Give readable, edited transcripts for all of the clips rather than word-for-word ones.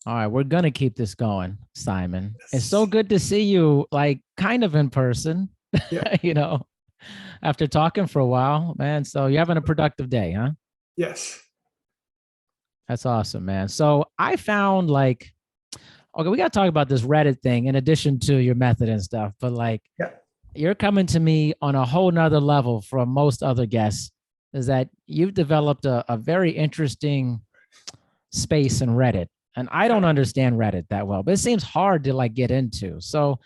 All right, we're gonna keep this going, Simon. It's so Yes. good to see you, like kind of in person, Yeah. you know, after talking for a while, man. So you're having a productive day, huh? Yes. That's awesome, man. So I found like, okay, we got to talk about this Reddit thing in addition to your method and stuff, but like Yeah. you're coming to me on a whole nother level from most other guests, is that you've developed a very interesting space in Reddit. And I don't Yeah. understand Reddit that well, but it seems hard to like get into. So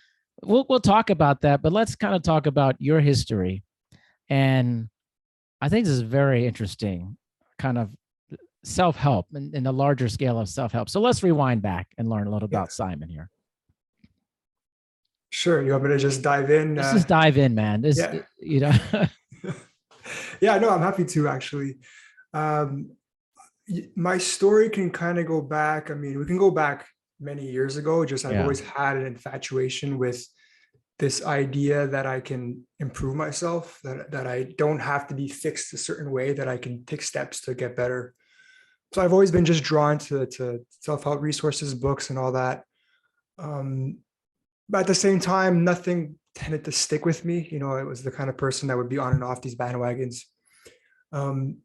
we'll talk about that, but let's kind of talk about your history. And I think this is very interesting, kind of self-help in the larger scale of self-help. So let's rewind back and learn a little Yeah. about Simon here. Sure. You want me to just dive in? Let's just dive in, man. This, Yeah. you know, Yeah, no, I'm happy to actually. Um, my story can kind of go back. I mean, we can go back many years ago. Just I've yeah, always had an infatuation with this idea that I can improve myself, that I don't have to be fixed a certain way, that I can take steps to get better. So I've always been just drawn to self-help resources, books, and all that. Um, but at the same time, nothing tended to stick with me. I was the kind of person that would be on and off these bandwagons. Um,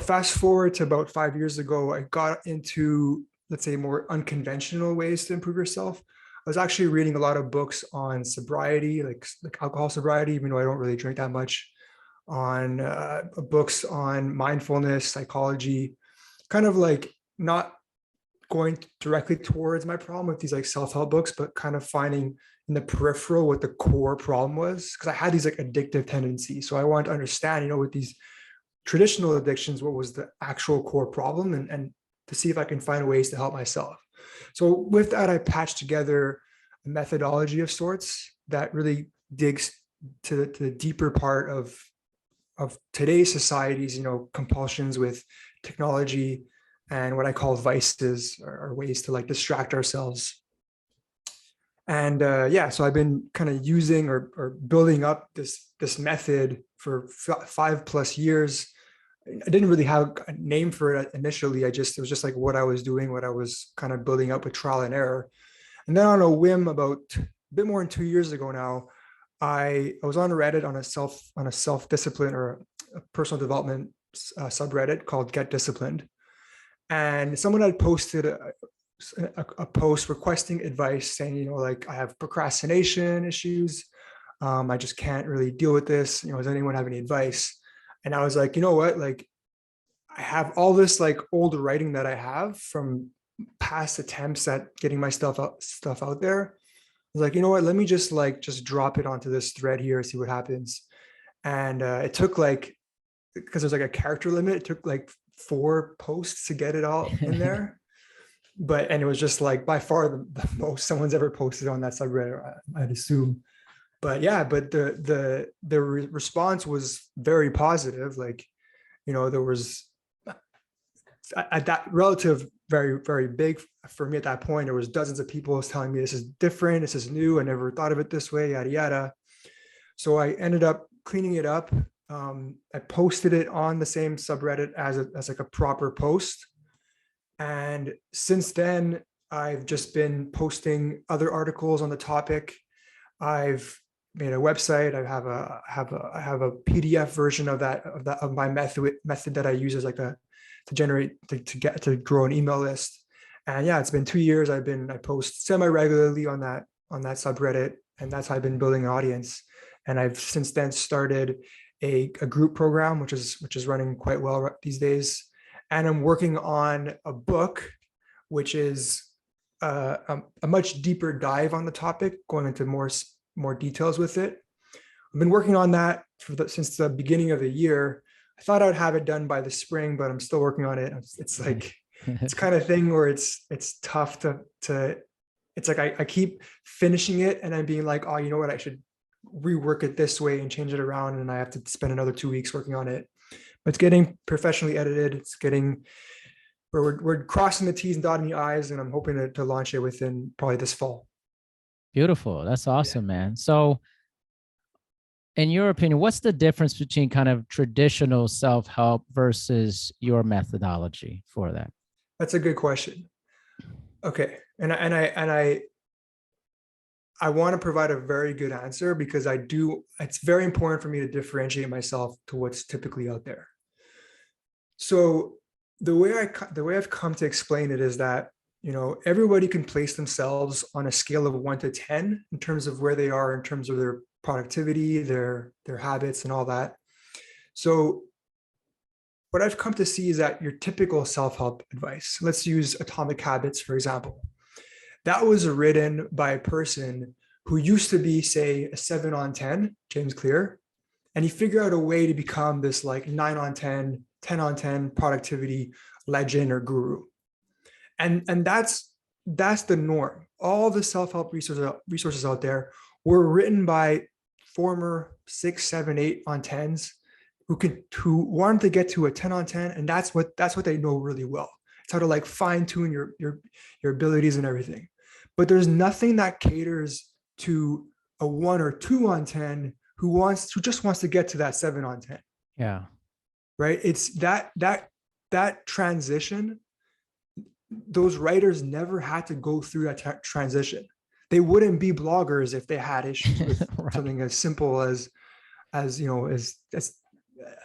fast forward to about 5 years ago, I got into, let's say, more unconventional ways to improve yourself. I was actually reading a lot of books on sobriety, like alcohol sobriety, even though I don't really drink that much, on books on mindfulness, psychology, kind of like not going directly towards my problem with these like self-help books, but kind of finding in the peripheral what the core problem was. Because I had these like addictive tendencies. So I wanted to understand, with these traditional addictions, what was the actual core problem, and to see if I can find ways to help myself. So with that, I patched together a methodology of sorts that really digs to the deeper part of today's society's, compulsions with technology and what I call vices, or ways to like distract ourselves. And yeah, so I've been kind of using or building up this method for 5+ years. I didn't really have a name for it initially. It was just like what I was doing, what I was kind of building up with trial and error. And then on a whim, about a bit more than 2 years ago now, I was on Reddit on a self discipline or a personal development subreddit called Get Disciplined, and someone had posted a post requesting advice, saying, like, I have procrastination issues. I just can't really deal with this. Does anyone have any advice? And I was like, you know what? Like, I have all this like old writing that I have from past attempts at getting my stuff out there. I was like, you know what? Let me just drop it onto this thread here, see what happens. And it took like, because there's like a character limit, it took like 4 posts to get it all in there. And it was just like by far the most someone's ever posted on that subreddit, I'd assume. But yeah, but the response was very positive. Like, there was at that relative very, very big for me at that point. There was dozens of people telling me this is different, this is new, I never thought of it this way, yada yada. So I ended up cleaning it up. I posted it on the same subreddit as like a proper post. And since then, I've just been posting other articles on the topic. I've made a website. I have a PDF version of my method that I use as like to generate to grow an email list. And yeah, it's been 2 years. I post semi regularly on that subreddit, and that's how I've been building an audience. And I've since then started a group program, which is running quite well these days. And I'm working on a book, which is a much deeper dive on the topic, going into more details with it. I've been working on that since the beginning of the year. I thought I'd have it done by the spring, but I'm still working on it. It's like it's kind of thing where it's tough to it's like I keep finishing it and I'm being like, oh, you know what, I should rework it this way and change it around, and I have to spend another 2 weeks working on it. But it's getting professionally edited. It's getting we're crossing the T's and dotting the I's, and I'm hoping to launch it within probably this fall. Beautiful. That's Yeah, awesome, man. So in your opinion, what's the difference between kind of traditional self-help versus your methodology for that? that's a good question. Okay. And I want to provide a very good answer because it's very important for me to differentiate myself to what's typically out there. So the way I've come to explain it is that, everybody can place themselves on a scale of 1 to 10 in terms of where they are in terms of their productivity, their habits and all that. So what I've come to see is that your typical self-help advice, let's use Atomic Habits, for example. That was written by a person who used to be, say, a 7 on 10, James Clear, and he figured out a way to become this like 9 on 10, 10 on 10 productivity legend or guru. And that's the norm. All the self-help resources out there were written by former 6, 7, 8 on 10s who wanted to get to a 10 on 10, and that's what they know really well. It's how to like fine tune your abilities and everything. But there's nothing that caters to a 1 or 2 on 10 who just wants to get to that 7 on 10. Yeah. Right? It's that transition. Those writers never had to go through that transition. They wouldn't be bloggers if they had issues with Right. something as simple as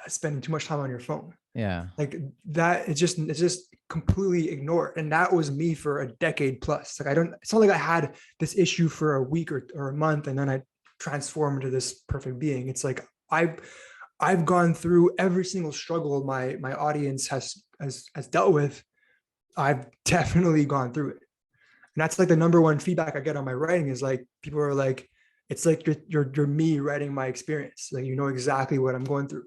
spending too much time on your phone. Yeah. Like that, it's just completely ignored. And that was me for a decade plus. Like it's not like I had this issue for a week or a month and then I transformed into this perfect being. It's like I've gone through every single struggle my audience has dealt with. I've definitely gone through it. And that's like the number one feedback I get on my writing is like, people are like, it's like you're me writing my experience. Like, you know exactly what I'm going through.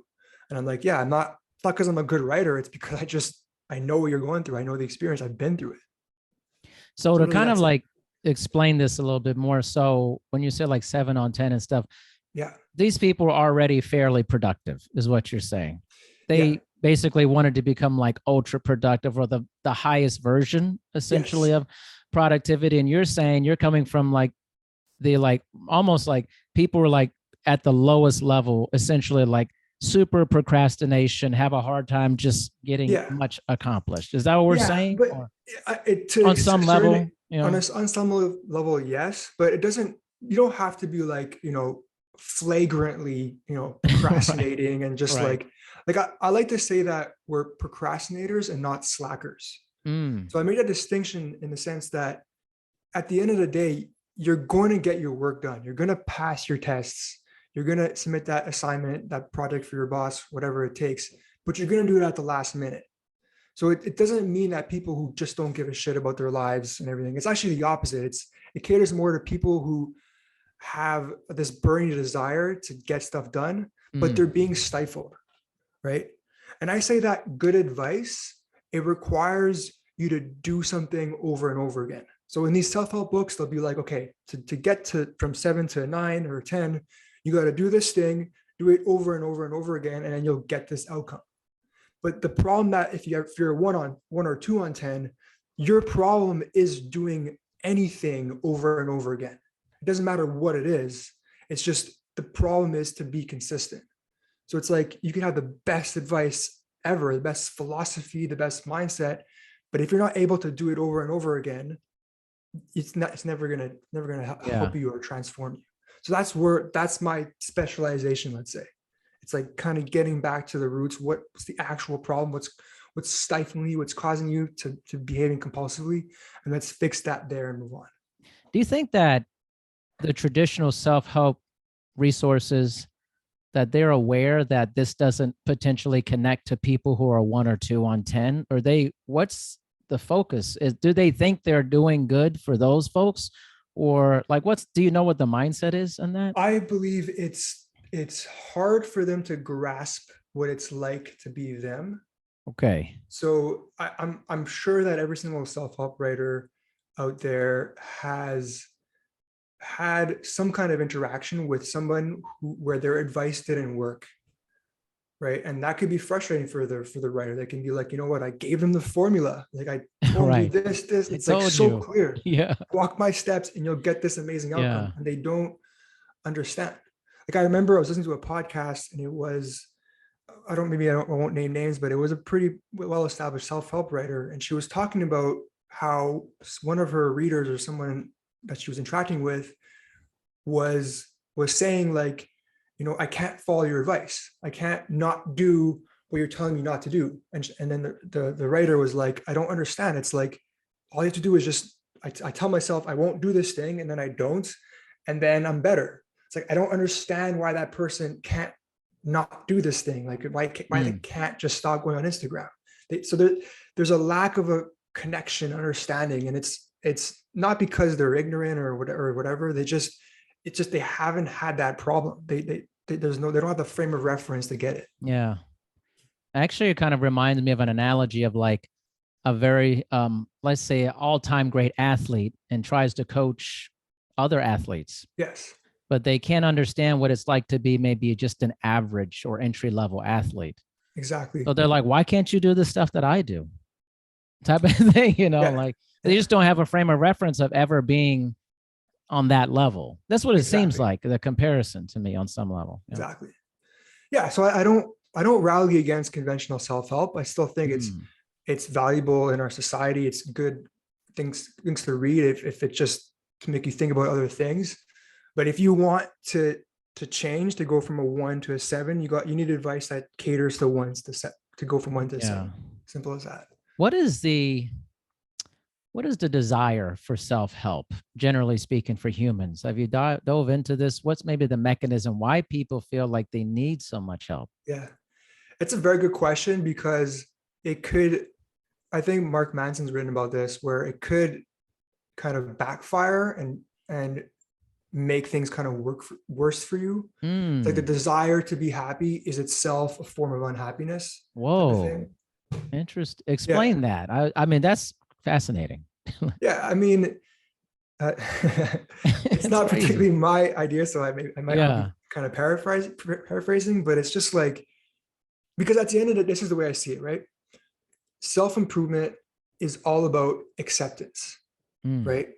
And I'm like, yeah, it's not because I'm a good writer. It's because I know what you're going through. I know the experience. I've been through it. So So to really kind of that's it. like explain this a little bit more. So when you said like 7 on 10 and stuff, Yeah. these people are already fairly productive, is what you're saying. Yeah. They basically wanted to become like ultra productive or the highest version essentially Yes. of productivity. And you're saying you're coming from like the like almost like people were like at the lowest level, essentially like super procrastination, have a hard time just getting Yeah. much accomplished. Is that what we're Yeah. saying? But Or to on a some certain, level, you know? on some level, yes, but you don't have to be like, flagrantly, Right. procrastinating and just Right. like I like to say that we're procrastinators and not slackers. Mm, So I made a distinction in the sense that at the end of the day, you're going to get your work done. You're going to pass your tests. You're going to submit that assignment, that project for your boss, whatever it takes, but you're going to do it at the last minute. So it doesn't mean that people who just don't give a shit about their lives and everything. It's actually the opposite. It caters more to people who have this burning desire to get stuff done, but mm, they're being stifled, right? And I say that good advice, it requires you to do something over and over again. So in these self-help books, they'll be like, okay, to get to from 7 to 9 or 10, you got to do this thing, do it over and over and over again, and then you'll get this outcome. But the problem that if you're 1 or 2 on 10, your problem is doing anything over and over again. It doesn't matter what it is. It's just the problem is to be consistent. So it's like you can have the best advice ever, the best philosophy, the best mindset, but if you're not able to do it over and over again, it's never gonna yeah. help you or transform you. So that's my specialization, let's say. It's like kind of getting back to the roots. What's the actual problem? What's stifling you? What's causing you to behaving compulsively? And let's fix that there and move on. Do you think that the traditional self-help resources that they're aware that this doesn't potentially connect to people who are 1 or 2 on 10? Or what's the focus? Do they think they're doing good for those folks? Or like do you know what the mindset is on that? I believe it's hard for them to grasp what it's like to be them. Okay. So I'm sure that every single self-help writer out there has had some kind of interaction with someone where their advice didn't work, right? And that could be frustrating for the writer. They can be like, you know what, I gave them the formula, like I told them Right. do this. I It's like told so you. clear. Yeah. Walk my steps and you'll get this amazing Yeah. outcome, and they don't understand. Like I remember I was listening to a podcast and it was, I won't name names, but it was a pretty well established self-help writer, and she was talking about how one of her readers or someone that she was interacting with was saying like, I can't follow your advice. I can't not do what you're telling me not to do. And then the writer was like, I don't understand. It's like, all you have to do is just, I tell myself I won't do this thing, and then I don't, and then I'm better. It's like, I don't understand why that person can't not do this thing. Like why they can't just stop going on Instagram. There's a lack of a connection, understanding, and it's not because they're ignorant or whatever. They haven't had that problem. They don't have the frame of reference to get it. Yeah. Actually, it kind of reminds me of an analogy of like a very, let's say, all-time great athlete and tries to coach other athletes. Yes. But they can't understand what it's like to be maybe just an average or entry-level athlete. Exactly. So they're like, why can't you do the stuff that I do? Type of thing, like they just don't have a frame of reference of ever being on that level. That's what it seems like, the comparison to me on some level. Exactly. Yeah. So I don't rally against conventional self-help. I still think it's valuable in our society. It's good things to read if it just can make you think about other things. But if you want to change, to go from a 1 to a 7, you need advice that caters to ones to go from 1 to 7. Simple as that. What is the desire for self-help, generally speaking, for humans? Have you dove into this? What's maybe the mechanism why people feel like they need so much help? Yeah, it's a very good question, because I think Mark Manson's written about this, where it could kind of backfire and make things kind of worse for you. Like the desire to be happy is itself a form of unhappiness. Whoa. Interesting. Explain that. I mean, that's fascinating. Yeah. I mean, it's not crazy. Particularly my idea, so I might be kind of paraphrasing, but it's just like, because at the end of it, this is the way I see it, right? Self-improvement is all about acceptance, right?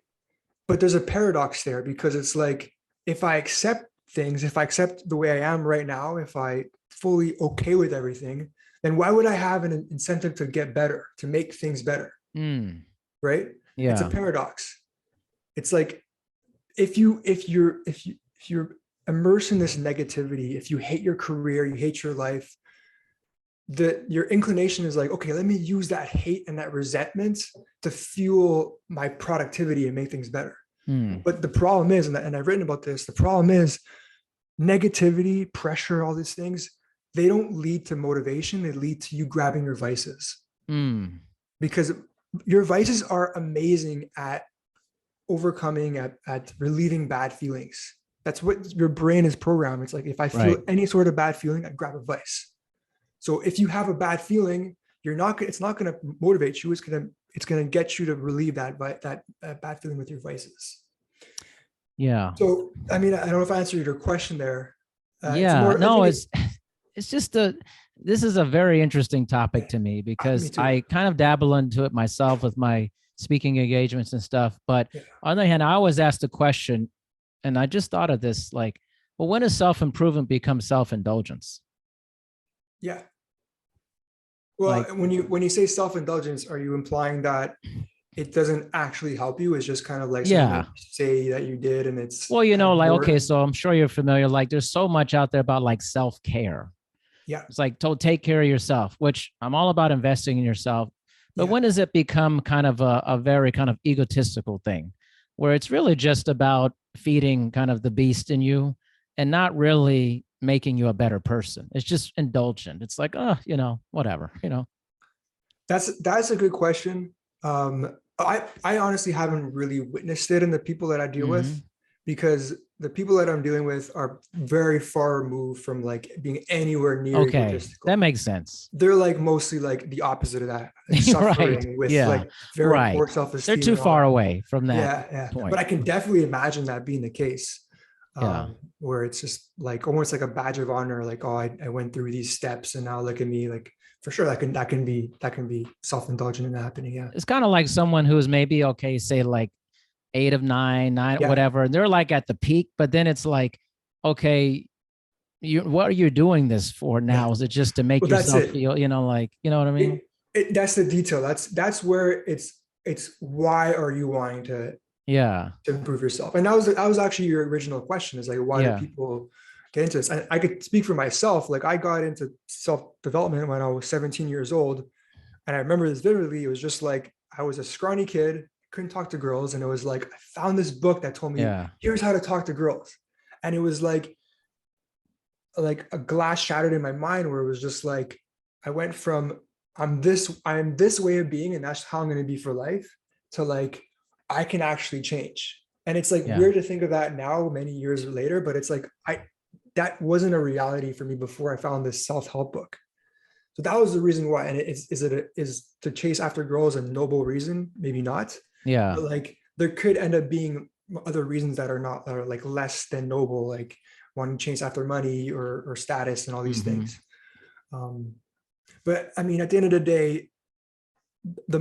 But there's a paradox there, because it's like, if I accept things, if I accept the way I am right now, if I fully okay with everything, then why would I have an incentive to get better, to make things better? Right? Yeah. It's a paradox. It's like, if you're immersed in this negativity, if you hate your career, you hate your life, your inclination is like, okay, let me use that hate and that resentment to fuel my productivity and make things better. But the problem is, and I've written about this, the problem is negativity, pressure, all these things, they don't lead to motivation. They lead to you grabbing your vices. Because your vices are amazing at overcoming, at relieving bad feelings. That's what your brain is programmed. It's like, if I feel any sort of bad feeling, I grab a vice. So if you have a bad feeling, it's not going to motivate you. It's going to get you to relieve that bad feeling with your vices. Yeah. So, I mean, I don't know if I answered your question there. It's just this is a very interesting topic to me, because I kind of dabble into it myself with my speaking engagements and stuff. But on the other hand, I always ask the question, and I just thought of this, like, well, when does self-improvement become self-indulgence? Yeah. Well, like, when you say self-indulgence, are you implying that it doesn't actually help you? It's just kind of like something that you say that you did, and it's, well, like, okay, so I'm sure you're familiar. Like, there's so much out there about like self-care. Yeah. It's like, to take care of yourself, which I'm all about investing in yourself. But when does it become kind of a very kind of egotistical thing, where it's really just about feeding kind of the beast in you and not really making you a better person? It's just indulgent. It's like, whatever, That's a good question. I honestly haven't really witnessed it in the people that I deal with, because the people that I'm dealing with are very far removed from like being anywhere near egotistical. That makes sense. They're like mostly like the opposite of that, like suffering with like very poor self-esteem. They're too far away from that point. But I can definitely imagine that being the case. Where it's just like almost like a badge of honor, like, oh, I went through these steps and now look at me. Like, for sure, that can be self-indulgent and happening. Yeah, it's kind of like someone who's maybe, okay, say like 8 of 9, whatever, and they're like at the peak, but then it's like, okay, what are you doing this for now? Is it just to make yourself feel, like, you know what I mean? That's the detail. That's where it's it's why are you wanting Yeah. to improve yourself? And that was actually your original question, is like, why do Yeah. people get into this? And I could speak for myself. Like I got into self-development when I was 17 years old. And I remember this vividly. It was just like, I was a scrawny kid, couldn't talk to girls. And it was like, I found this book that told me, Yeah. here's how to talk to girls. And it was like a glass shattered in my mind, where it was just like, I went from I'm this way of being and that's how I'm going to be for life, to like, I can actually change. And it's like Yeah. weird to think of that now, many years later, but it's like, that wasn't a reality for me before I found this self-help book. So that was the reason why. And is to chase after girls a noble reason? Maybe not, Yeah. but like there could end up being other reasons that are not, that are like less than noble, like wanting to chase after money or status and all these Hmm. things. Um, but I mean, at the end of the day, the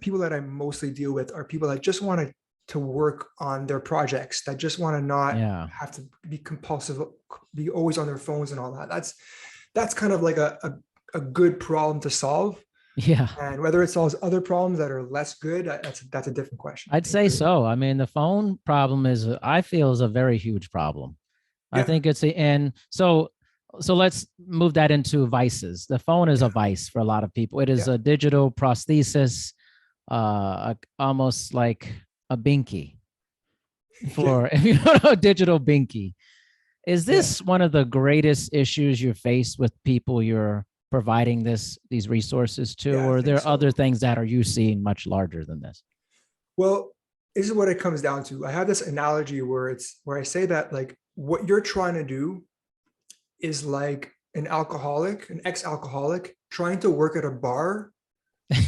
people that I mostly deal with are people that just want to work on their projects, that just want to not Yeah. have to be compulsive, be always on their phones and all that. That's kind of like a good problem to solve. Yeah. And whether it solves other problems that are less good, that's a different question, I I'd think, say right? so. I mean, the phone problem is, I feel, is a very huge problem. I Yeah, think and so let's move that into vices. The phone is a yeah, vice for a lot of people. It is yeah, a digital prosthesis, almost like a binky yeah, for, if you don't know, digital binky. Is yeah. this one of the greatest issues you face with people you're providing these resources to, Yeah, I or are think there other so. things that are you seeing much larger than this? Well, this is what it comes down to. I have this analogy where I say that like what you're trying to do is like an ex-alcoholic trying to work at a bar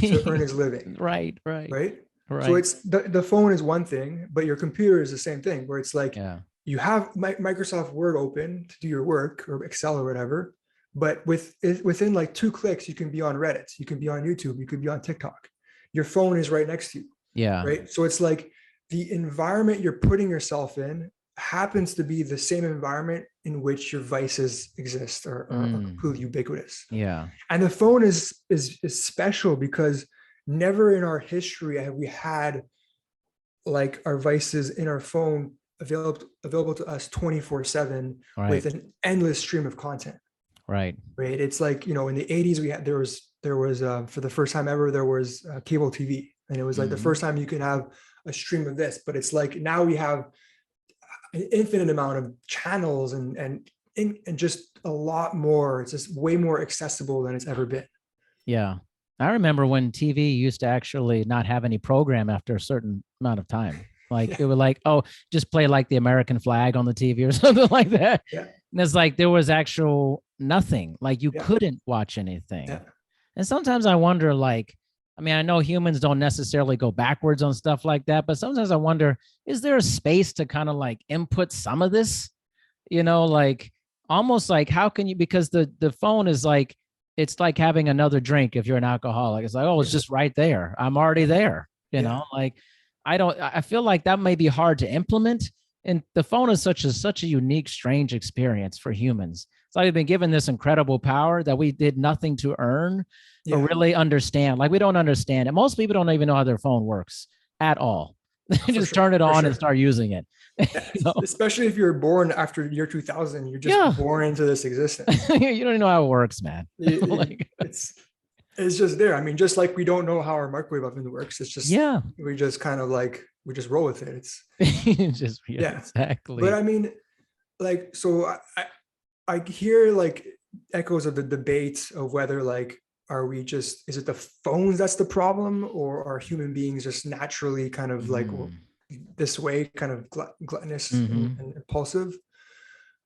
to earn his living, Right, right, right? So right. it's the phone is one thing, but your computer is the same thing, where it's like Yeah. you have Microsoft Word open to do your work, or Excel or whatever, but within like 2 clicks, you can be on Reddit, you can be on YouTube, you could be on TikTok. Your phone is right next to you, Yeah. right? So it's like the environment you're putting yourself in happens to be the same environment in which your vices exist, or Mm, completely ubiquitous. yeah. And the phone is special because never in our history have we had like our vices in our phone available to us 24/7 with Right. an endless stream of content. Right. Right? It's like, in the 80s we had there was for the first time ever there was cable TV, and it was like the Hmm. first time you can have a stream of this. But it's like now we have an infinite amount of channels, and just a lot more. It's just way more accessible than it's ever been. Yeah. I remember when TV used to actually not have any program after a certain amount of time. Like Yeah, it would like, oh, just play like the American flag on the TV or something like that. yeah, And it's like there was actual nothing. Like you yeah, couldn't watch yeah, anything. And sometimes I wonder, like, I mean, I know humans don't necessarily go backwards on stuff like that, but sometimes I wonder, is there a space to kind of like input some of this? Like almost like how can you, because the phone is like, it's like having another drink if you're an alcoholic. It's like, oh, it's yeah, just right there. I'm already there, yeah, like I feel like that may be hard to implement. And the phone is such a unique, strange experience for humans. It's like we've been given this incredible power that we did nothing to earn or yeah. really understand. Like we don't understand it. Most people don't even know how their phone works at all. They For just sure, turn it for on and sure. start using it. Yeah, you know? especially if you're born after year 2000, you're just Yeah. born into this existence. You don't even know how it works, man. Like, It's just there. I mean, just like we don't know how our microwave oven works. It's just yeah. we just kind of like we just roll with it. It's Just yeah, yeah. But exactly. I mean, like, so I hear like echoes of the debate of whether like is it the phones that's the problem, or are human beings just naturally kind of like Mm. this way, kind of gluttonous Hmm. and impulsive?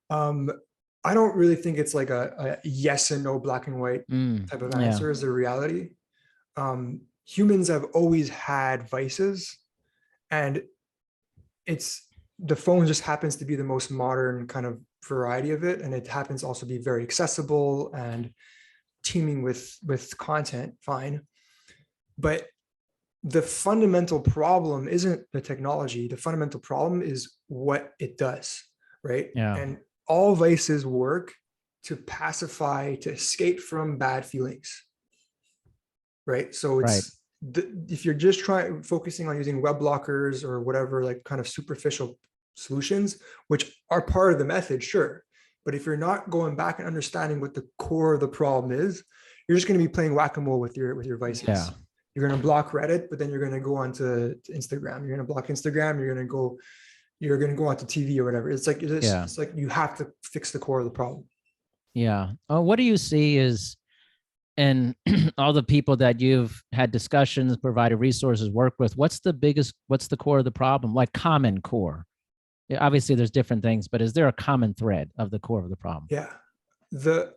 Um, I don't really think it's like a yes and no, black and white Mm. type of Yeah. answer is the reality. Humans have always had vices, and it's the phone just happens to be the most modern kind of variety of it, and it happens also to be very accessible and teeming with content. Fine, but the fundamental problem isn't the technology. The fundamental problem is what it does, right? Yeah. And all vices work to pacify, to escape from bad feelings, right? So Right. if you're just focusing on using web blockers or whatever, like kind of superficial solutions, which are part of the method, sure. But if you're not going back and understanding what the core of the problem is, you're just going to be playing whack-a-mole with your vices. Yeah. You're going to block Reddit, but then you're going to go onto Instagram. You're going to block Instagram. You're going to go onto TV or whatever. It's like it's like you have to fix the core of the problem. Yeah. What do you see is, and all the people that you've had discussions, provided resources, work with, what's the core of the problem? Like common core. Yeah, obviously there's different things, but is there a common thread of the core of the problem? Yeah. The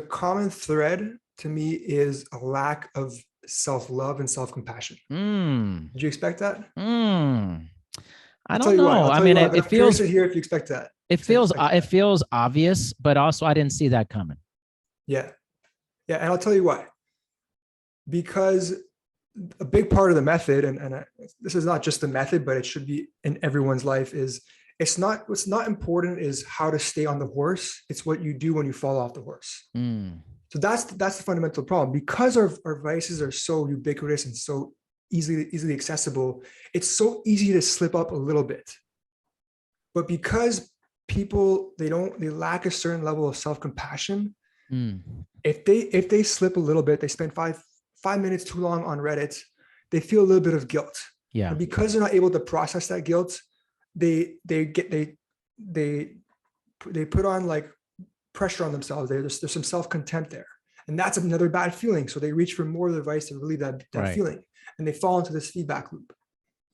common thread to me is a lack of self-love and self-compassion. Did you expect that? I don't know. I mean, it feels here if you expect that. It feels obvious, but also I didn't see that coming. Yeah. Yeah. And I'll tell you why. Because a big part of the method, and this is not just the method, but it should be in everyone's life, is what's not important is how to stay on the horse. It's what you do when you fall off the horse. So that's the fundamental problem. Because our vices are so ubiquitous and so easily accessible, it's so easy to slip up a little bit. But because people, they lack a certain level of self-compassion, if they slip a little bit, they spend five minutes too long on Reddit, they feel a little bit of guilt. Yeah. And because they're not able to process that guilt, they put on like pressure on themselves. There's some self-contempt there. And that's another bad feeling. So they reach for more advice to relieve that feeling. And they fall into this feedback loop.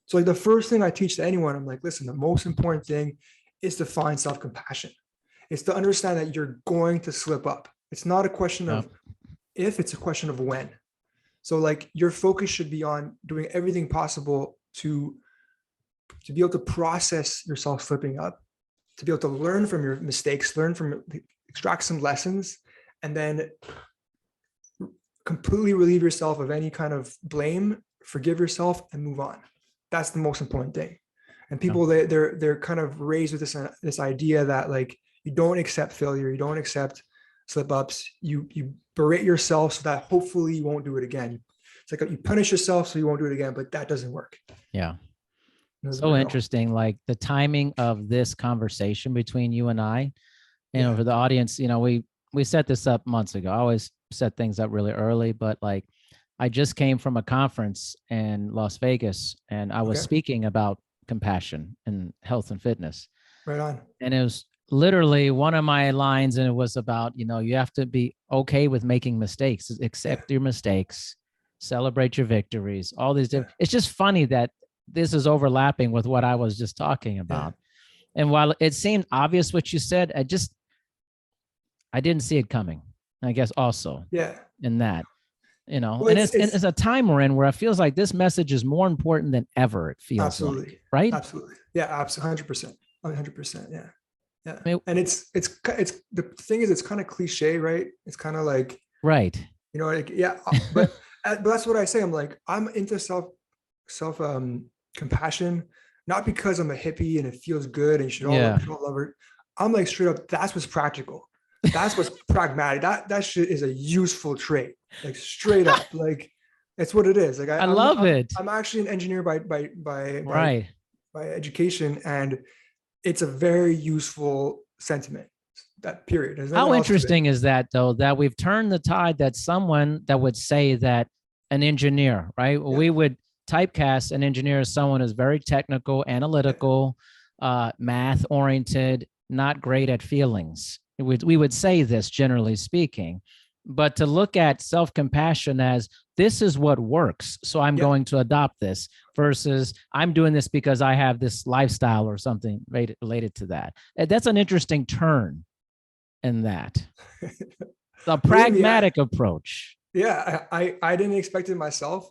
So like the first thing I teach to anyone, I'm like, listen, the most important thing is to find self-compassion. It's to understand that you're going to slip up. It's not a question of if, it's a question of when. So like your focus should be on doing everything possible to be able to process yourself slipping up, to be able to learn from your mistakes, extract some lessons, and then completely relieve yourself of any kind of blame, forgive yourself, and move on. That's the most important thing. And people, they're kind of raised with this idea that like you don't accept failure, you don't accept slip ups, you berate yourself so that hopefully you won't do it again. It's like you punish yourself so you won't do it again, but that doesn't work. Yeah. So interesting. Like the timing of this conversation between you and I, for the audience, we set this up months ago. I always set things up really early, but like I just came from a conference in Las Vegas and I was speaking about compassion and health and fitness. Right on. And it was literally one of my lines, and it was about, you have to be okay with making mistakes, accept your mistakes, celebrate your victories, all these different. It's just funny that this is overlapping with what I was just talking about. And while it seemed obvious what you said, I didn't see it coming, I guess, also in that, well, and it's a time we're in where it feels like this message is more important than ever. It feels like, right? Absolutely. Yeah, absolutely. 100%. Yeah. Yeah. And it's the thing is, it's kind of cliche, right? It's kind of like, right. But that's what I say. I'm like, I'm into self compassion, not because I'm a hippie and it feels good and you should all love it. I'm like, straight up, that's what's practical. That's what's pragmatic. That shit is a useful trait. Like straight up, like it's what it is. Like I love it. I'm actually an engineer by education, and it's a very useful sentiment. That period. How interesting is that, though, that we've turned the tide, that someone that would say that an engineer, right? Yeah. We would typecast an engineer as someone who's very technical, analytical, math oriented, not great at feelings. We would say this, generally speaking, but to look at self-compassion as this is what works, so I'm going to adopt this, versus I'm doing this because I have this lifestyle or something related to that. That's an interesting turn in that. The pragmatic approach. Yeah, I didn't expect it myself.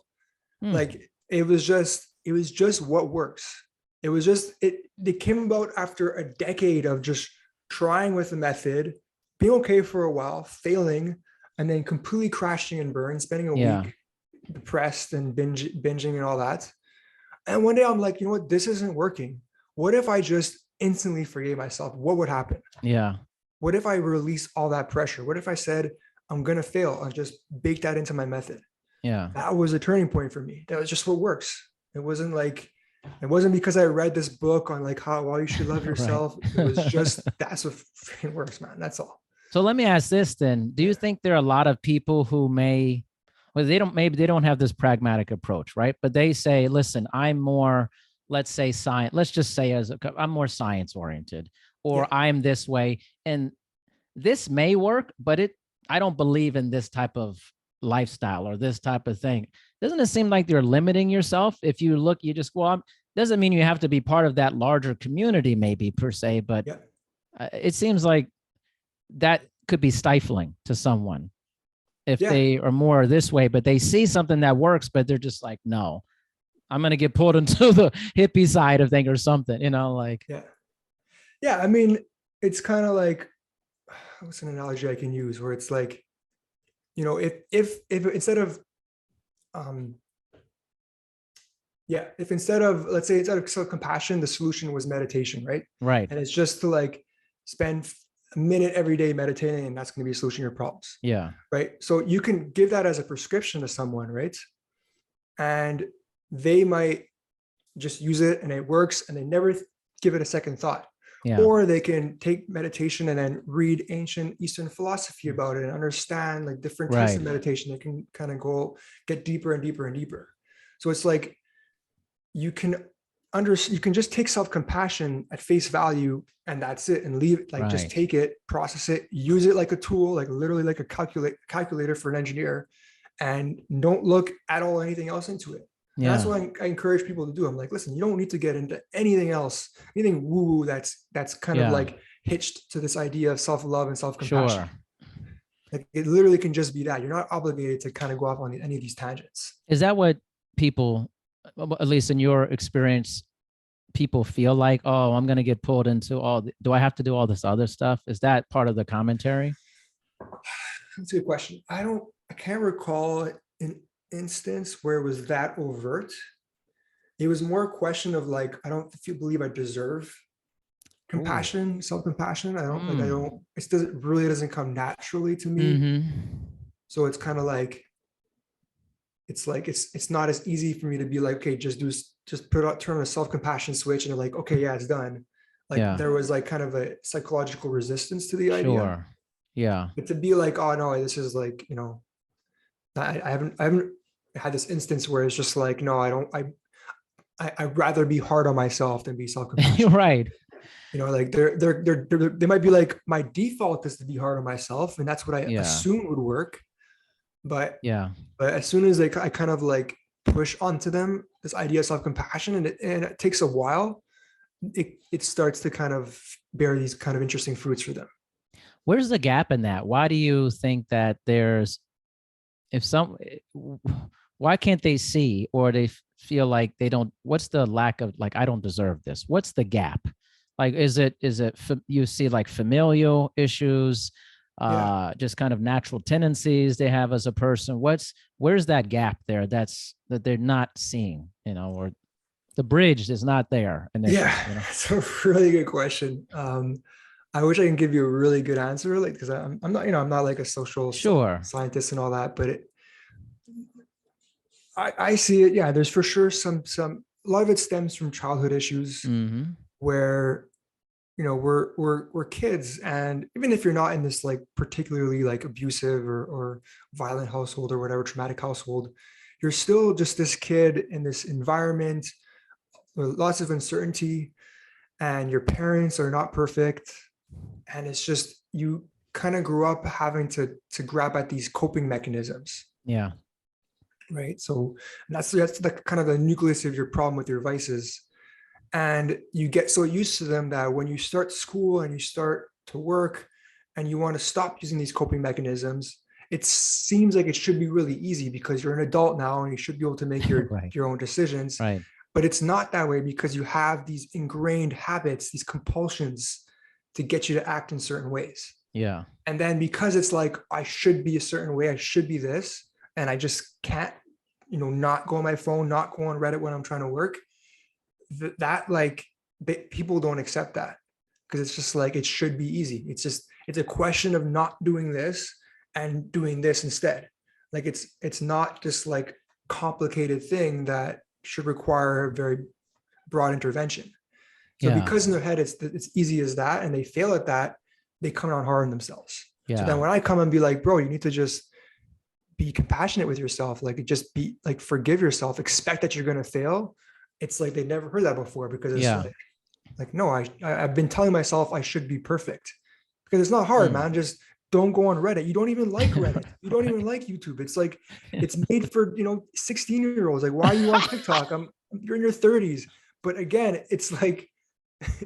Like it was just what works. It came about after a decade of just trying with the method, being okay for a while, failing, and then completely crashing and burn, spending a week depressed and binging and all that. And one day I'm like, you know what, this isn't working. What if I just instantly forgave myself? What would happen? Yeah. What if I release all that pressure? What if I said, I'm going to fail and just bake that into my method? Yeah. That was a turning point for me. That was just what works. It wasn't like, it wasn't because I read this book on like how, why you should love Right. yourself. It was just, that's what freaking works, man. That's all. So let me ask this then. Do you Yeah. think there are a lot of people who well, maybe they don't have this pragmatic approach, right? But they say, listen, I'm more, let's say science, let's just say I'm more science oriented, or Yeah. I'm this way. And this may work, but I don't believe in this type of lifestyle or this type of thing. Doesn't it seem like you're limiting yourself? If you look, you just, well, doesn't mean you have to be part of that larger community, maybe per se, but Yeah. it seems like that could be stifling to someone if Yeah. they are more this way, but they see something that works, but they're just like, no, I'm going to get pulled into the hippie side of thing or something, like. Yeah. Yeah. I mean, it's kind of like, what's an analogy I can use where it's like, if instead of, um, yeah, if instead of, let's say, instead of self-compassion, the solution was meditation, right? Right. And it's just to like spend a minute every day meditating, and that's going to be a solution to your problems, Yeah. right? So you can give that as a prescription to someone, right? And they might just use it and it works and they never give it a second thought. Yeah. Or they can take meditation and then read ancient Eastern philosophy about it and understand like different types Right. of meditation. They can kind of get deeper and deeper and deeper. So it's like you can you can just take self-compassion at face value and that's it, and leave it, like just Right. take it, process it, use it like a tool, like literally like a calculator for an engineer, and don't look at all anything else into it. And that's Yeah. what I encourage people to do. I'm like, listen, you don't need to get into anything else, anything woo-woo that's kind of Yeah. like hitched to this idea of self-love and self-compassion. Sure. Like it literally can just be that. You're not obligated to kind of go off on any of these tangents. Is that what people, at least in your experience, people feel like, oh, I'm going to get pulled into do I have to do all this other stuff? Is that part of the commentary? That's a good question. I can't recall an instance where it was that overt. It was more a question of like, I don't believe I deserve compassion, self-compassion. It really doesn't come naturally to me. Mm-hmm. So it's kind of like, it's not as easy for me to be like, okay, turn on a self-compassion switch and they're like, okay, yeah, it's done. Like Yeah. there was like kind of a psychological resistance to the idea. Sure. Yeah. But to be like, oh no, this is like, I haven't had this instance where it's just like, no, I'd rather be hard on myself than be self-compassionate. Right. Like they might be like, my default is to be hard on myself, and that's what I Yeah. assume would work. But Yeah. as soon as I kind of like push onto them this idea of self-compassion, and it takes a while, it starts to kind of bear these kind of interesting fruits for them. Where's the gap in that? Why do you think that why can't they see, or they feel like they don't, what's the lack of, like, I don't deserve this? What's the gap? Like, is it you see like familial issues, just kind of natural tendencies they have as a person? Where's that gap there that they're not seeing, or the bridge is not there initially? Yeah, it's a really good question. I wish I can give you a really good answer, like, because I'm not, I'm not like a social scientist and all that, but I see it. Yeah, there's for sure a lot of it stems from childhood issues. Mm-hmm. Where we're kids, and even if you're not in this like particularly like abusive or violent household or whatever, traumatic household, you're still just this kid in this environment with lots of uncertainty, and your parents are not perfect, and it's just you kind of grew up having to grab at these coping mechanisms. Yeah. Right. So that's the kind of the nucleus of your problem with your vices. And you get so used to them that when you start school and you start to work and you want to stop using these coping mechanisms, it seems like it should be really easy because you're an adult now and you should be able to make your Right. your own decisions. Right. But it's not that way because you have these ingrained habits, these compulsions to get you to act in certain ways. Yeah. And then because it's like, I should be a certain way, I should be this, and I just can't, not go on my phone, not go on Reddit when I'm trying to work. That like people don't accept that because it's just like, it should be easy. It's a question of not doing this and doing this instead. Like it's not just like complicated thing that should require a very broad intervention. So Yeah. because in their head it's easy as that, and they fail at that, they come down hard on themselves. So Yeah. then when I come and be like, bro, you need to just be compassionate with yourself, like just be like, forgive yourself, expect that you're going to fail. It's like they never heard that before, because it's Yeah. like no, I've been telling myself I should be perfect, because it's not hard, Mm. man. Just don't go on Reddit. You don't even like Reddit. You don't even Right. like YouTube. It's like it's made for 16-year-olds. Like, why are you on TikTok? You're in your 30s. But again, it's like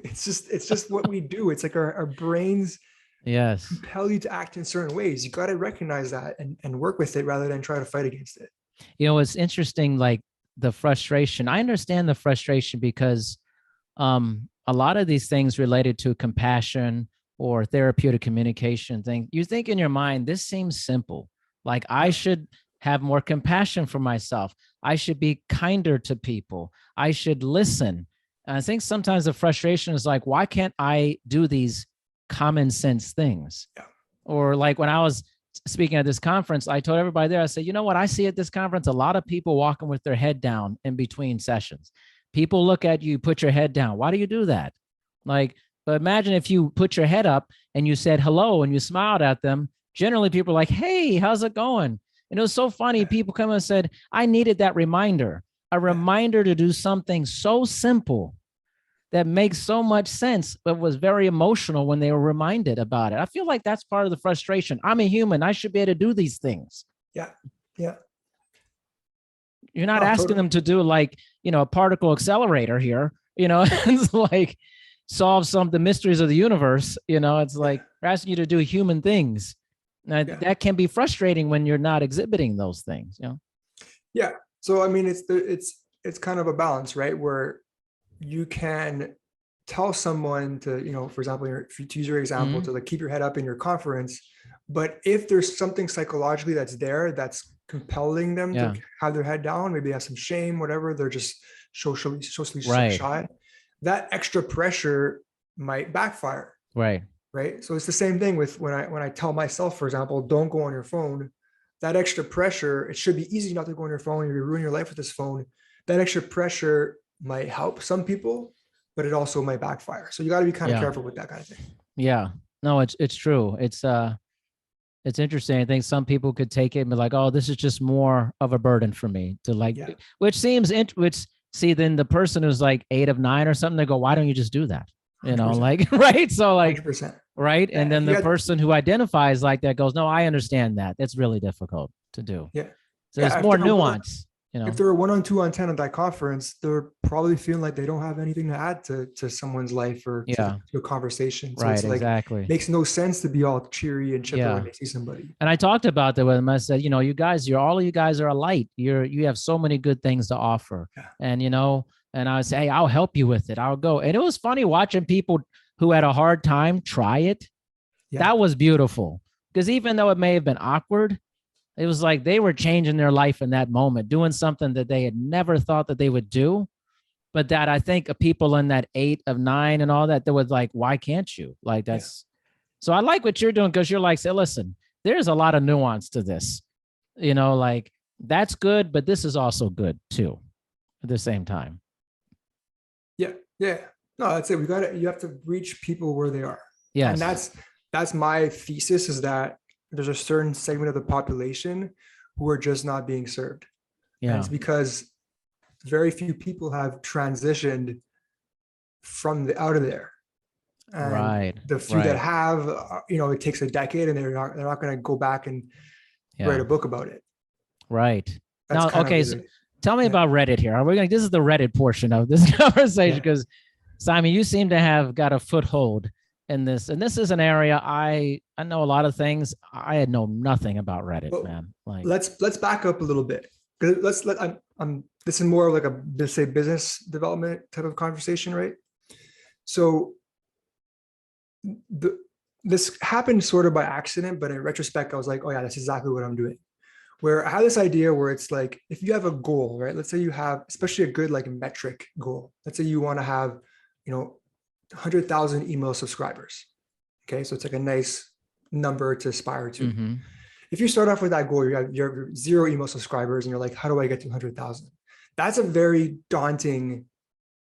it's just what we do. It's like our brains Yes. compel you to act in certain ways. You got to recognize that and work with it rather than try to fight against it. It's interesting, like the frustration. I understand the frustration because a lot of these things related to compassion or therapeutic communication thing, you think in your mind, this seems simple. Like I should have more compassion for myself. I should be kinder to people. I should listen. And I think sometimes the frustration is like, why can't I do these common sense things? Yeah. Or like when I was speaking at this conference, I told everybody there, I said, you know what I see at this conference? A lot of people walking with their head down in between sessions. People look at you, put your head down. Why do you do that? Like, but imagine if you put your head up and you said hello and you smiled at them. Generally, people are like, hey, how's it going? And it was so funny. People come and said, I needed that reminder, a reminder to do something so simple that makes so much sense, but was very emotional when they were reminded about it. I feel like that's part of the frustration. I'm a human. I should be able to do these things. Yeah. Yeah. You're not Oh, asking totally. them to do like, a particle accelerator here, it's like solve the mysteries of the universe. It's like we're asking you to do human things. Now, that can be frustrating when you're not exhibiting those things, Yeah. So, I mean, it's kind of a balance, right? Where you can tell someone to, for example, to use your example, to like keep your head up in your conference. But if there's something psychologically that's there, that's compelling them to have their head down, maybe they have some shame, whatever, they're just socially shy, that extra pressure might backfire. Right. So it's the same thing with when I tell myself, for example, don't go on your phone. That extra pressure, it should be easy not to go on your phone. You're ruining your life with this phone. That extra pressure might help some people, but it also might backfire. So you got to be kind of careful with that kind of thing. Yeah. No, it's true. It's interesting. I think some people could take it and be like, oh, this is just more of a burden for me to like, which see, then the person who's like 8 of 9 or something, they go, why don't you just do that? 100%. Like, right. So like, 100%. right. And then the person who identifies like that goes, no, I understand that. It's really difficult to do. Yeah. So there's more nuance. If they're 1 on 2 on 10 at that conference, they're probably feeling like they don't have anything to add to someone's life or to a conversation. So it's like, exactly. Makes no sense to be all cheery and chipper when they see somebody. And I talked about that with them. I said, you guys, all of you guys are a light. You have so many good things to offer. And, and I would say, hey, I'll help you with it. I'll go. And it was funny watching people who had a hard time try it. That was beautiful. Because even though it may have been awkward, it was like they were changing their life in that moment, doing something that they had never thought that they would do. But that I think people in that 8 of 9 and all that, they was like, why can't you? Like that's, so I like what you're doing, because you're like, say, listen, there's a lot of nuance to this, like that's good, but this is also good too at the same time. Yeah. Yeah. No, that's it. You have to reach people where they are. Yes. And that's my thesis, is that there's a certain segment of the population who are just not being served. And it's because very few people have transitioned from out of there. And the few that have, it takes a decade, and they're not going to go back and write a book about it. Right. Now, okay. So tell me about Reddit here. This is the Reddit portion of this conversation, because Simon, you seem to have got a foothold in this, and this is an area I know a lot of things. I had known nothing about Reddit, man. Like, let's back up a little bit. This is more like a business development type of conversation, right? So this happened sort of by accident, but in retrospect, I was like, oh yeah, that's exactly what I'm doing. Where I had this idea where it's like, if you have a goal, right? Let's say you have, especially a good like metric goal. Let's say you want to have, 100,000 email subscribers. Okay. So it's like a nice number to aspire to. if you start off with that goal, you have 0 email subscribers and you're like, how do I get to 100,000? That's a very daunting,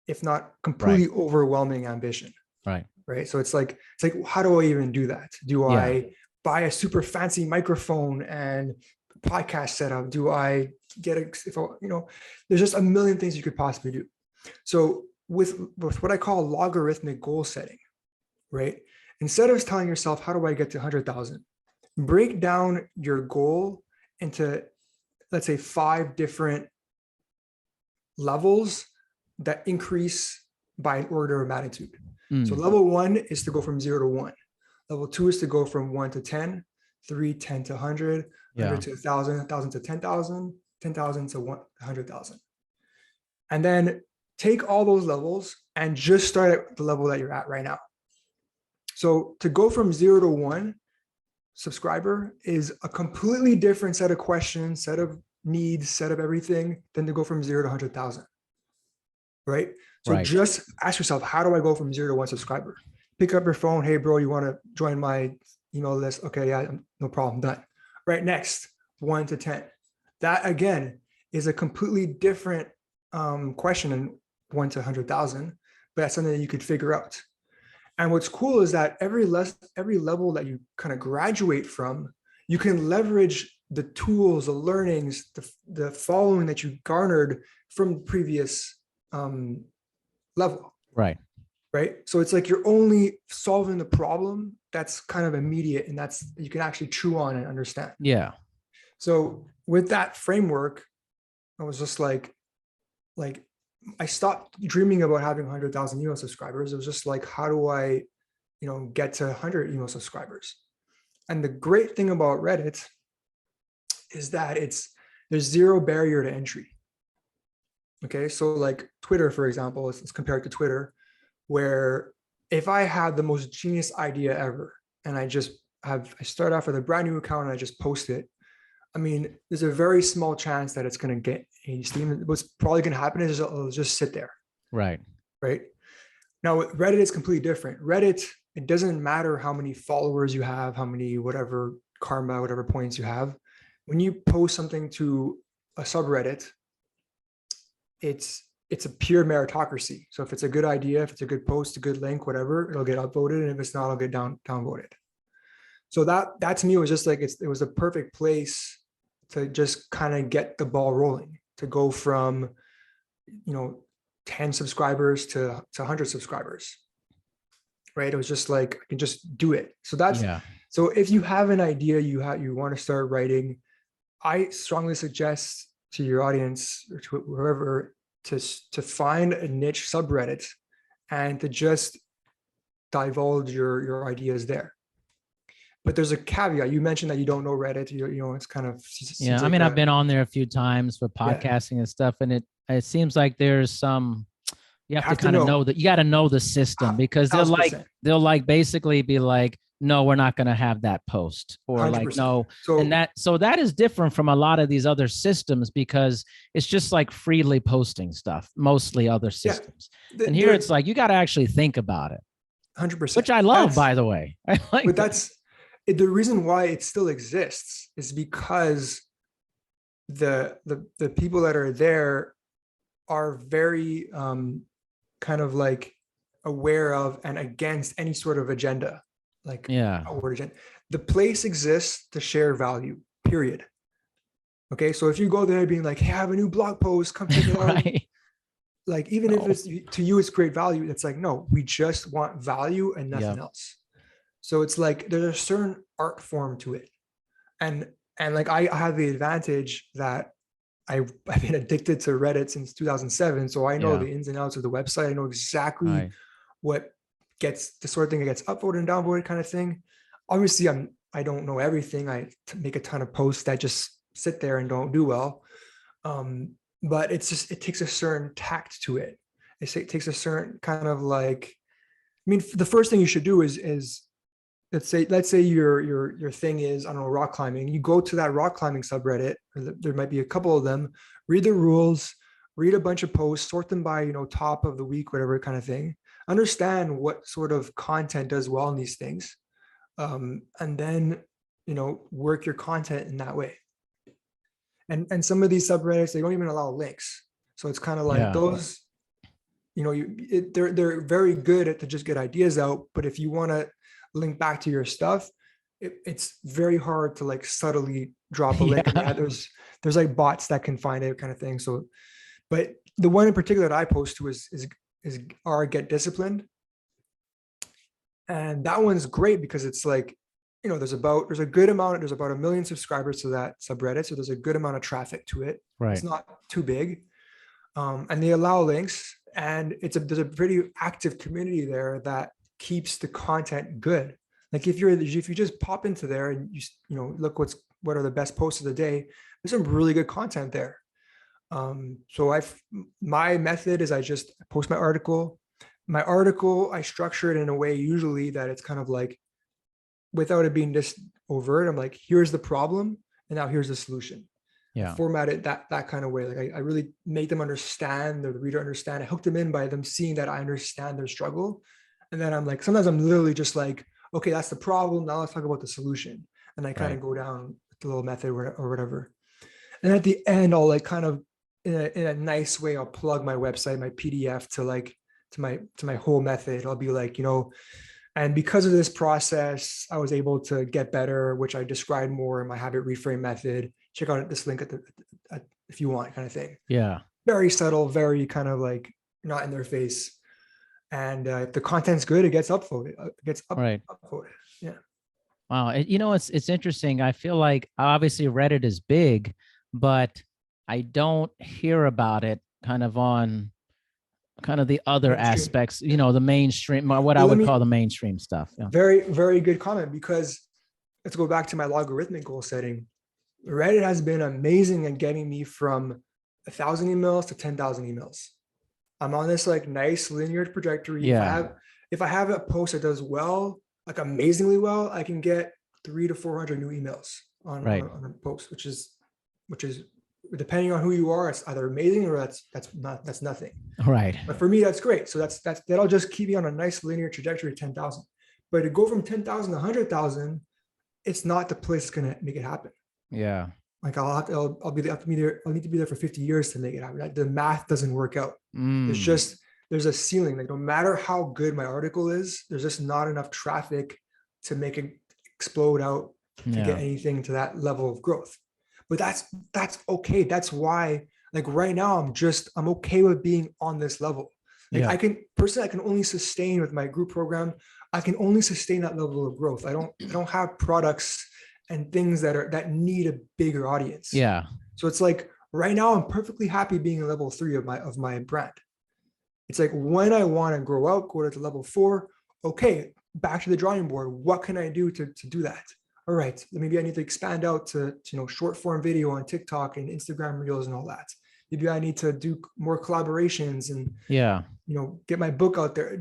if not Right. completely overwhelming ambition. Right. Right. So it's like, how do I even do that? Do Yeah. I buy a super fancy microphone and podcast setup? Do I get there's just a million things you could possibly do. So with what I call logarithmic goal setting, right? Instead of telling yourself, how do I get to 100,000? Break down your goal into, let's say, 5 different levels that increase by an order of magnitude. So level 1 is to go from 0 to 1. Level 2 is to go from 1 to 10, 3, 10 to 100, 100 to 1,000, 1,000 to 10,000, 10,000 to 100,000. And then take all those levels and just start at the level that you're at right now. So to go from 0 to 1 subscriber is a completely different set of questions, set of needs, set of everything than to go from 0 to 100,000. Right? So Right. just ask yourself, how do I go from 0 to 1 subscriber? Pick up your phone. Hey, bro, you want to join my email list? Okay, yeah, no problem, done. Right, next, 1 to 10. That, again, is a completely different question than 1 to 100,000, but that's something that you could figure out. And what's cool is that every level that you kind of graduate from, you can leverage the tools, the learnings, the following that you garnered from the previous level. Right. Right. So it's like you're only solving the problem that's kind of immediate and that's you can actually chew on and understand. Yeah. So with that framework, I was just like I stopped dreaming about having 100,000 email subscribers. It was just like, how do I, get to 100 email subscribers? And the great thing about Reddit is that there's 0 barrier to entry. Okay, so like Twitter, for example, is compared to Twitter, where if I had the most genius idea ever and I start off with a brand new account and I just post it, I mean, there's a very small chance that it's going to get any steam. What's probably going to happen is it'll just sit there. Right. Right. Now, Reddit is completely different. Reddit, it doesn't matter how many followers you have, how many whatever karma, whatever points you have. When you post something to a subreddit, it's a pure meritocracy. So if it's a good idea, if it's a good post, a good link, whatever, it'll get upvoted, and if it's not, it'll get downvoted. So that to me was just like it was a perfect place to just kind of get the ball rolling, to go from 10 subscribers to 100 subscribers. Right? It was just like I can just do it. So so if you have an idea, you want to start writing, I strongly suggest to your audience or to whoever to find a niche subreddit and to just divulge your ideas there. But there's a caveat. You mentioned that you don't know Reddit. It's kind of I mean, I've been on there a few times for podcasting and stuff, and it seems like there's some you have to kind of know that you got to know the system, because they'll like basically be like, no, we're not going to have that post, or 100%. Like, no. So that is different from a lot of these other systems, because it's just like freely posting stuff, mostly other systems. Yeah. And here it's like, you got to actually think about it. 100%. Which I love, by the way. I like but that's the reason why it still exists, is because the people that are there are very kind of like aware of and against any sort of agenda. Like, the place exists to share value, period. Okay. So if you go there being like, hey, I have a new blog post, come check it out. Like, even if it's to you, it's great value. It's like, no, we just want value and nothing else. So it's like, there's a certain art form to it. And like, I have the advantage that I've been addicted to Reddit since 2007. So I know the ins and outs of the website. I know exactly what gets the sort of thing that gets upvoted and downvoted kind of thing. Obviously, I don't know everything. I make a ton of posts that just sit there and don't do well. But it takes a certain tact to it. It takes a certain kind of like, I mean, the first thing you should do is let's say your thing is, I don't know, rock climbing. You go to that rock climbing subreddit, or there might be a couple of them, read the rules, read a bunch of posts, sort them by, top of the week, whatever kind of thing. Understand what sort of content does well in these things. And then work your content in that way. And some of these subreddits, they don't even allow links. So it's kind of like those, they're very good at to just get ideas out. But if you want to link back to your stuff, it's very hard to like subtly drop a link. And there's like bots that can find it kind of thing. So, but the one in particular that I post to is our Get Disciplined. And that one's great because it's like, there's about 1 million subscribers to that subreddit. So there's a good amount of traffic to it. Right. It's not too big. And they allow links, and there's a pretty active community there that keeps the content good. Like if you just pop into there and you look what are the best posts of the day, there's some really good content there. So my method is I just post my article. I structure it in a way usually that it's kind of like, without it being this overt, I'm like, here's the problem, and now here's the solution. Yeah. Format it that kind of way. Like I really make them understand, the reader understand. I hook them in by them seeing that I understand their struggle. And then I'm like, sometimes I'm literally just like, okay, that's the problem. Now let's talk about the solution. And I kind of go down the little method or whatever. And at the end, I'll like kind of in a nice way, I'll plug my website, my PDF to my whole method. I'll be like, and because of this process, I was able to get better, which I described more in my habit reframe method. Check out this link if you want, kind of thing. Yeah. Very subtle, very kind of like not in their face. And if the content's good, it gets upvoted. Upvoted. Yeah. Wow. It's interesting. I feel like obviously Reddit is big, but I don't hear about it kind of on kind of the other aspects, the mainstream, what I would call the mainstream stuff. Yeah. Very, very good comment, because let's go back to my logarithmic goal setting. Reddit has been amazing at getting me from 1,000 emails to 10,000 emails. I'm on this like nice linear trajectory. Yeah. If I have a post that does well, like amazingly well, I can get 300 to 400 new emails on a post, which is depending on who you are, it's either amazing or that's nothing. Right. But for me, that's great. So that'll just keep you on a nice linear trajectory of 10,000. But to go from 10,000 to 100,000, it's not the place that's going to make it happen. Yeah. Like I'll need to be there for 50 years to make it happen. The math doesn't work out. There's a ceiling. Like no matter how good my article is, there's just not enough traffic to make it explode out to get anything to that level of growth. But that's okay. That's why, like right now, I'm okay with being on this level. Like I can only sustain with my group program. I can only sustain that level of growth. I don't have products and things that need a bigger audience. Yeah. So it's like right now I'm perfectly happy being in level 3 of my brand. It's like when I want to grow out, go to level 4. Okay, back to the drawing board. What can I do to do that? All right, maybe I need to expand out to short form video on TikTok and Instagram Reels and all that. Maybe I need to do more collaborations and get my book out there.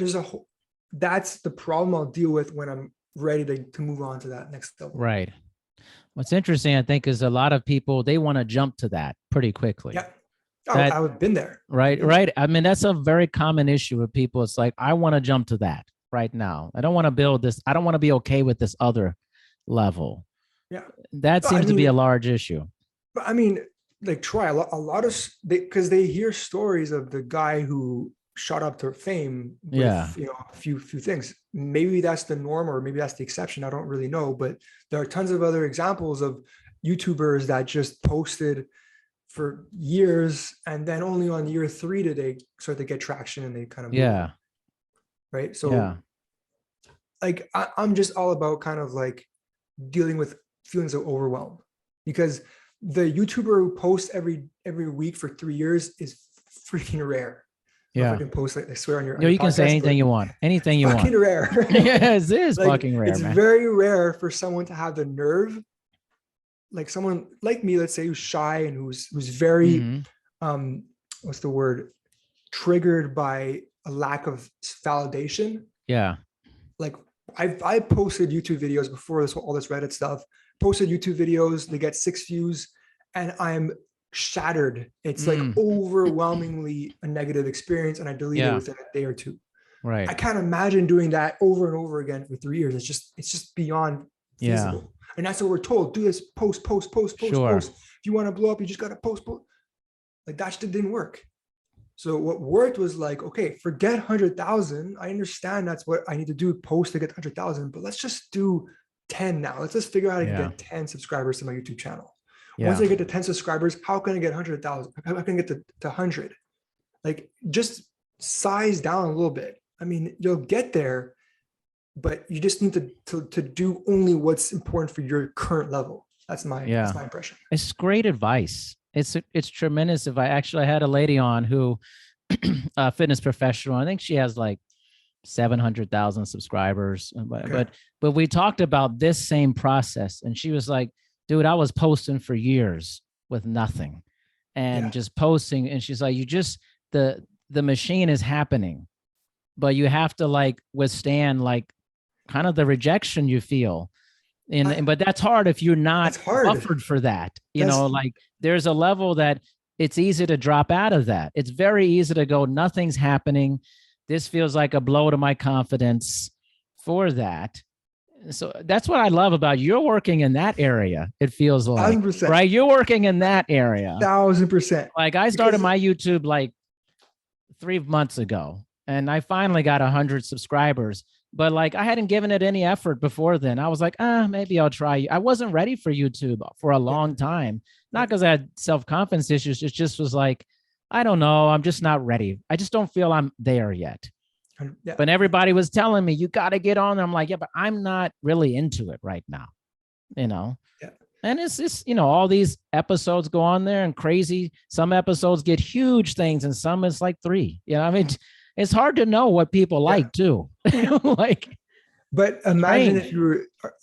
That's the problem I'll deal with when I'm ready to move on to that next level. Right. What's interesting, I think, is a lot of people, they want to jump to that pretty quickly. Yeah. I've been there. Right. I mean, that's a very common issue with people. It's like, I want to jump to that right now. I don't want to build this. I don't want to be okay with this other level. Yeah. That seems to be a large issue. But I mean, like Troy, a lot of, because they hear stories of the guy who shot up to fame with, a few things. Maybe that's the norm or maybe that's the exception. I don't really know, but there are tons of other examples of YouTubers that just posted for years and then only on year 3 did they start to get traction and they kind of right. So like I'm just all about kind of like dealing with feelings of overwhelm, because the YouTuber who posts every week for 3 years is freaking rare. Yeah. If I can post, like, I swear on your you can say anything you want. Anything you want. Fucking rare. Yes, it is like, fucking rare. It's very rare for someone to have the nerve, like someone like me, let's say, who's shy and who's very what's the word? Triggered by a lack of validation. Yeah. Like I posted YouTube videos before all this Reddit stuff. Posted YouTube videos, they get 6 views, and I'm shattered. It's like overwhelmingly a negative experience, and I delete it within a day or 2. Right. I can't imagine doing that over and over again for 3 years. It's just beyond feasible. And that's what we're told. Do this, post, post, post, post, Sure. post. If you want to blow up, you just got to post, post. Like that shit didn't work. So what worked was like, okay, forget 100,000. I understand that's what I need to do, post to get 100,000, but let's just do 10 now. Let's just figure out how to Yeah. get 10 subscribers to my YouTube channel. Yeah. Once I get to 10 subscribers, how can I get 100,000? How can I get to 100? Like just size down a little bit. I mean, you'll get there, but you just need to do only what's important for your current level. That's my impression. It's great advice. It's tremendous. If I actually had a lady on who, a fitness professional, I think she has like 700,000 subscribers, but we talked about this same process, and she was like, dude, I was posting for years with nothing and just posting. And she's like, the machine is happening, but you have to like withstand like kind of the rejection you feel. But that's hard if you're not buffered for that. You know, like there's a level that it's easy to drop out of that. It's very easy to go, nothing's happening. This feels like a blow to my confidence for that. So that's what I love about you're working in that area. It feels like, 100%. right? You're working in that area. 1,000%. Like I started my YouTube like 3 months ago, and I finally got 100 subscribers. But like I hadn't given it any effort before then. I was like, maybe I'll try. I wasn't ready for YouTube for a long time. Not because I had self-confidence issues. It just was like, I don't know. I'm just not ready. I just don't feel I'm there yet. Yeah. But everybody was telling me, you got to get on there. I'm like, yeah, but I'm not really into it right now. You know? Yeah. And it's just, you know, all these episodes go on there and crazy. Some episodes get huge things and some is like 3. You know, I mean, it's hard to know what people like too. Like, but imagine if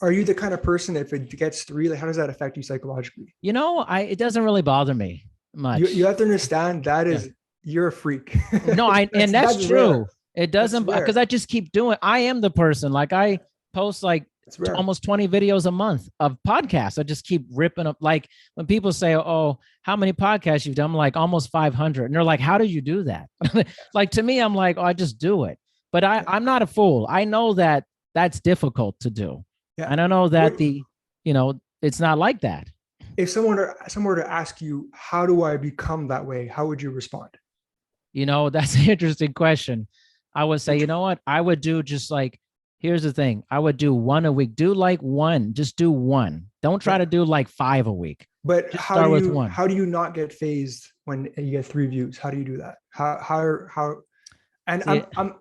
are you the kind of person, if it gets 3, like how does that affect you psychologically? You know, it doesn't really bother me much. You have to understand that is, you're a freak. No, and that's true. Rare. It doesn't, because I just keep doing, I am the person, like I post like almost 20 videos a month of podcasts. I just keep ripping up. Like when people say, oh, how many podcasts you've done? I'm like almost 500. And they're like, how do you do that? Like to me, I'm like, oh, I just do it. But I'm not a fool. I know that that's difficult to do. Yeah. And I know that it's not like that. If someone were to ask you, how do I become that way? How would you respond? You know, that's an interesting question. I would say, you know what? I would do just like, here's the thing. I would do 1 a week. Do like 1. Just do 1. Don't try to do like 5 a week. But just how do you not get phased when you get 3 views? How do you do that? How? And I'll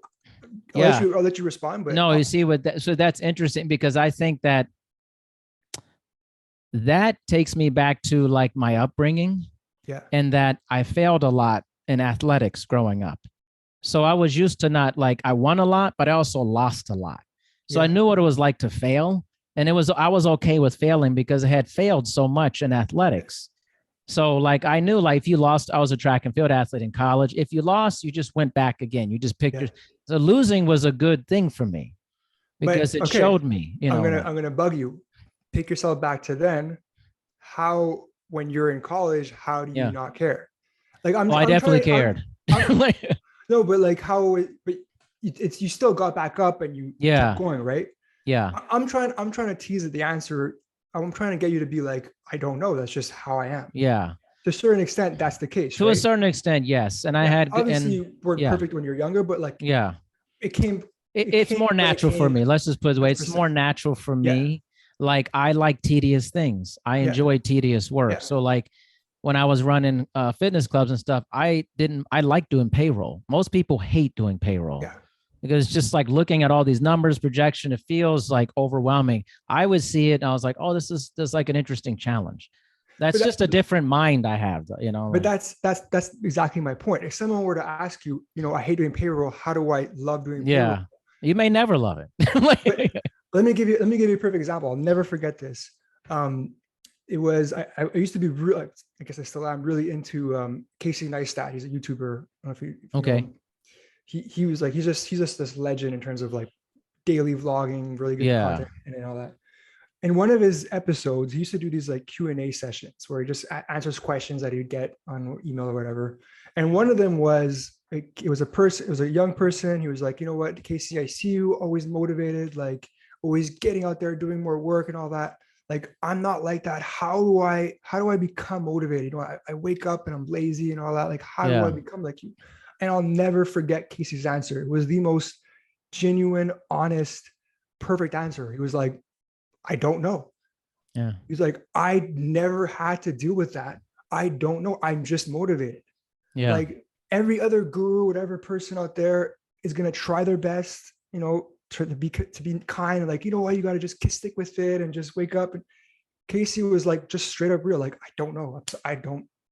let you respond. But no, you see so that's interesting, because I think that takes me back to like my upbringing. Yeah. And that I failed a lot in athletics growing up. So I was used to not like, I won a lot, but I also lost a lot. So I knew what it was like to fail. And I was okay with failing because I had failed so much in athletics. So like, I knew like if you lost, I was a track and field athlete in college. If you lost, you just went back again. You just picked so losing was a good thing for me because it showed me, you know. I'm going to bug you. Pick yourself back to then. How, when you're in college, how do you not care? Like I definitely cared. No, but like you still got back up and you kept going, right? Yeah. I'm trying to tease the answer. I'm trying to get you to be like, I don't know. That's just how I am. Yeah. To a certain extent, that's the case. To a certain extent, yes. And I had obviously you weren't perfect when you're younger, but like it's more natural for me. Let's just put it this way. It's more natural for me. Like I like tedious things. I enjoy tedious work. Yeah. So like when I was running fitness clubs and stuff, I like doing payroll. Most people hate doing payroll because it's just like looking at all these numbers, projection, it feels like overwhelming. I would see it and I was like, oh, this is like an interesting challenge. That's just a different mind I have, you know. But that's exactly my point. If someone were to ask you, you know, I hate doing payroll, how do I love doing payroll? Yeah. You may never love it. Let me give you a perfect example. I'll never forget this. It was, I used to be really, I guess I still am really into Casey Neistat. He's a YouTuber. I don't know if you know him. He was like, he's just this legend in terms of like daily vlogging, really good content and all that. In one of his episodes, he used to do these like Q&A sessions where he just answers questions that he'd get on email or whatever. And one of them was, like, it was a young person. He was like, you know what, Casey, I see you always motivated, like always getting out there, doing more work and all that. Like, I'm not like that. How do I become motivated? You know, I wake up and I'm lazy and all that. Like, how do I Yeah. become like you? And I'll never forget Casey's answer. It was the most genuine, honest, perfect answer. He was like, I don't know. Yeah. He's like, I never had to deal with that. I don't know. I'm just motivated. Yeah. Like every other guru, whatever person out there is gonna try their best, to be kind and like, you know what, you got to just stick with it and just wake up. And Casey was like, just straight up real, like, I don't know.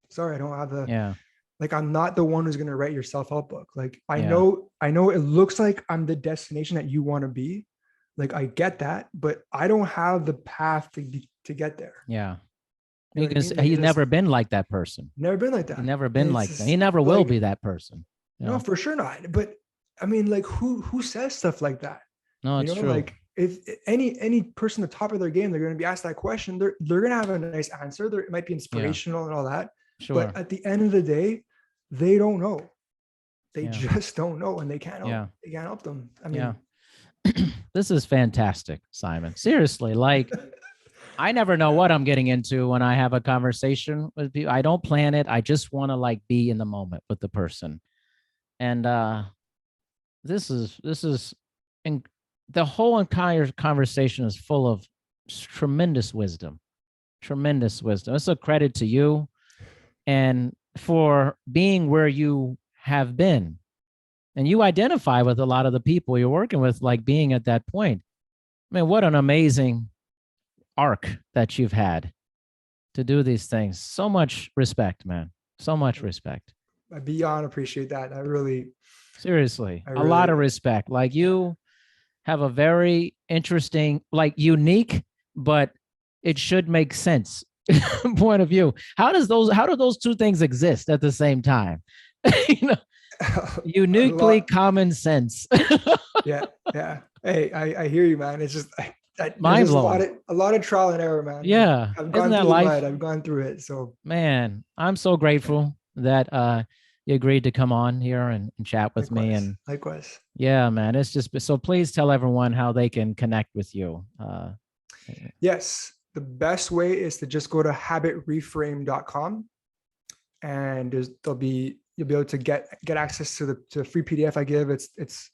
Sorry, I don't have the, Yeah. like, I'm not the one who's gonna write your self-help book. Like, I Yeah. know, I know it looks like I'm the destination that you want to be. Like, I get that, but I don't have the path to get there. Yeah. You know what I Because mean? Like, he's it's just never been like that person. never been like He's that. never And been it's like that. just He never will like, be that person. You no, know? for sure not. But I mean, like, who says stuff like that? No, You it's know, true. like, if any person at the top of their game, they're going to be asked that question. They're going to have a nice answer. It might be Yeah. inspirational and all that. But Sure. at the end of the day, they don't know. They Yeah. just don't know, and they can't help. Yeah. They can't help them. I Yeah. mean, This is fantastic, Simon. Seriously, like I never know what I'm getting into when I have a conversation with people. I don't plan it. I just want to like be in the moment with the person. And this is and the whole entire conversation is full of tremendous wisdom. Tremendous wisdom. It's a credit to you and for being where you have been. And you identify with a lot of the people you're working with, like being at that point. I mean, what an amazing arc that you've had to do these things. So much respect, man. So much respect. I beyond appreciate that. Seriously, I a lot really, of respect. Like you have a very interesting, like unique, but it should make sense point of view. How do those two things exist at the same time? you know, a uniquely lot. common sense. Yeah, yeah. Hey, I hear you, man. It's just there's Mind just blowing. a lot of trial and error, man. Like, Yeah. I've Isn't gone that through the life? mud. I've gone through it. So Man, I'm so yeah, grateful that you agreed to come on here and chat with me. likewise, And likewise. yeah, man, it's just so please tell everyone how they can connect with you. Yes, the best way is to just go to habitreframe.com, and you'll be able to get access to the free PDF I give. It's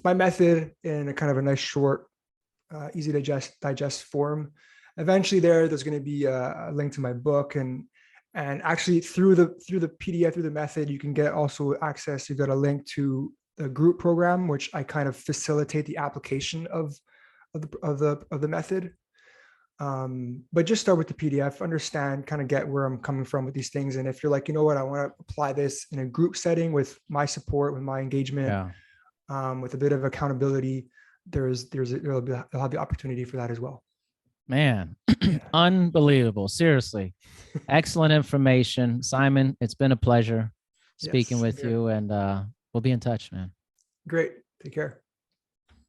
my method in a kind of a nice, short, easy to digest form. Eventually, there's going to be a link to my book, and actually through the PDF, through the method, you can get also access. You got a link to the group program, which I kind of facilitate the application of the method. But just start with the PDF, understand, kind of get where I'm coming from with these things. And if you're like, you know what, I want to apply this in a group setting with my support, with my engagement, Yeah, with a bit of accountability, you'll have the opportunity for that as well. man, Yeah. unbelievable. Seriously, excellent information, Simon. It's been a pleasure Yes. speaking Same with here. you, and we'll be in touch, man. Great. Take care.